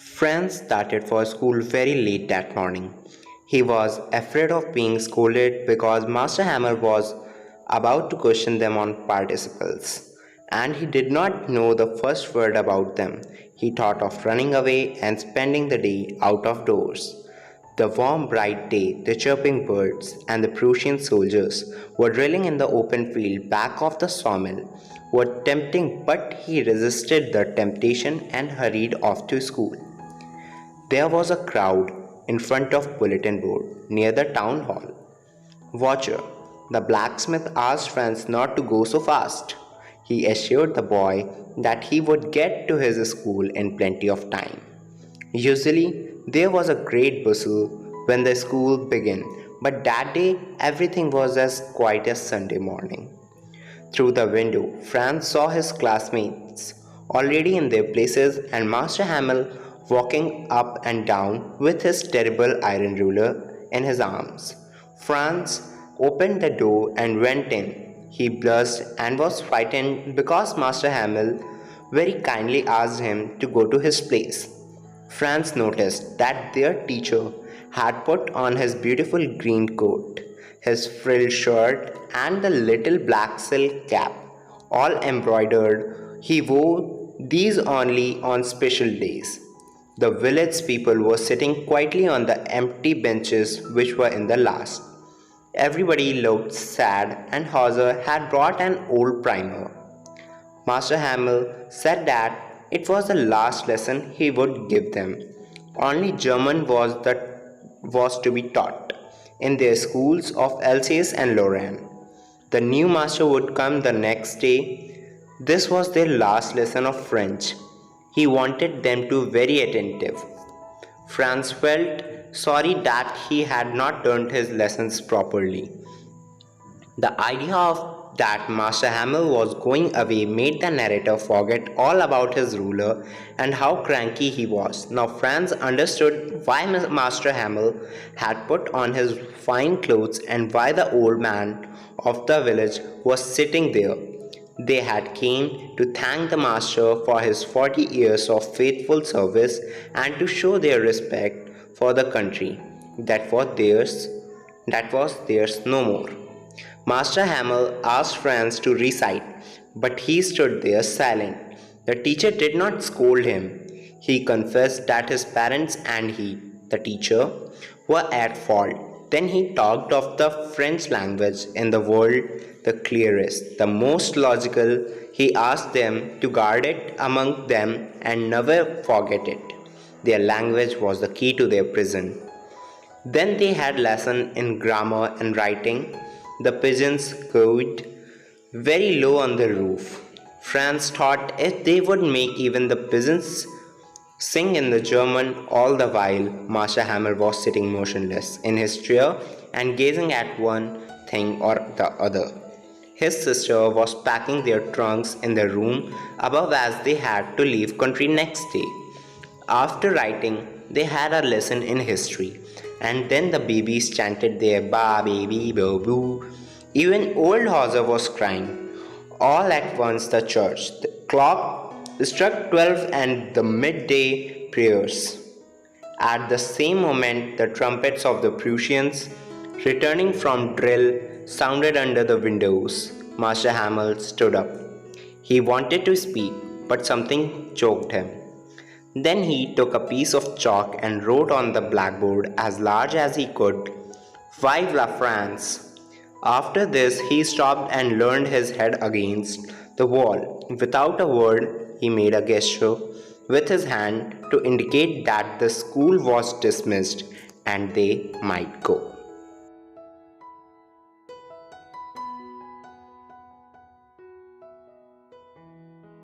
Franz started for school very late that morning. He was afraid of being scolded because Master Hammer was about to question them on participles, and he did not know the first word about them. He thought of running away and spending the day out of doors. The warm, bright day, the chirping birds, and the Prussian soldiers were drilling in the open field back of the sawmill were tempting, but he resisted the temptation and hurried off to school. There was a crowd in front of bulletin board near the town hall. Watcher, the blacksmith asked Franz not to go so fast. He assured the boy that he would get to his school in plenty of time. Usually, there was a great bustle when the school began, but that day everything was as quiet as Sunday morning. Through the window, Franz saw his classmates already in their places and Master Hamel walking up and down with his terrible iron ruler in his arms. Franz opened the door and went in. He blushed and was frightened because Master Hamel very kindly asked him to go to his place. Franz noticed that their teacher had put on his beautiful green coat, his frilled shirt, and the little black silk cap, all embroidered. He wore these only on special days. The village people were sitting quietly on the empty benches which were in the last. Everybody looked sad, and Hauser had brought an old primer. Master Hamel said that it was the last lesson he would give them. Only German was to be taught in their schools of Alsace and Lorraine. The new master would come the next day. This was their last lesson of French. He wanted them to be very attentive. Franz felt sorry that he had not learned his lessons properly. The idea of that Master Hamel was going away made the narrator forget all about his ruler and how cranky he was. Now Franz understood why Master Hamel had put on his fine clothes and why the old man of the village was sitting there. They had came to thank the master for his 40 years of faithful service and to show their respect for the country that was theirs no more. Master Hamel asked Franz to recite, but he stood there silent. The teacher did not scold him. He confessed that his parents and he, the teacher, were at fault. Then he talked of the French language in the world, the clearest, the most logical. He asked them to guard it among them and never forget it. Their language was the key to their prison. Then they had lesson in grammar and writing. The pigeons cooed very low on the roof. Franz thought if they would make even the pigeons sing in the German all the while. Master Hammer was sitting motionless in his chair and gazing at one thing or the other. His sister was packing their trunks in the room above as they had to leave country next day. After writing, they had a lesson in history, and then the babies chanted their ba baby bo boo. Even old Hauser was crying. All at once the church. The clock struck 12 and the midday prayers. At the same moment the trumpets of the Prussians, returning from drill, sounded under the windows. Master Hamel stood up. He wanted to speak, but something choked him. Then he took a piece of chalk and wrote on the blackboard as large as he could, Vive la France! After this he stopped and leaned his head against the wall. Without a word, he made a gesture with his hand to indicate that the school was dismissed and they might go.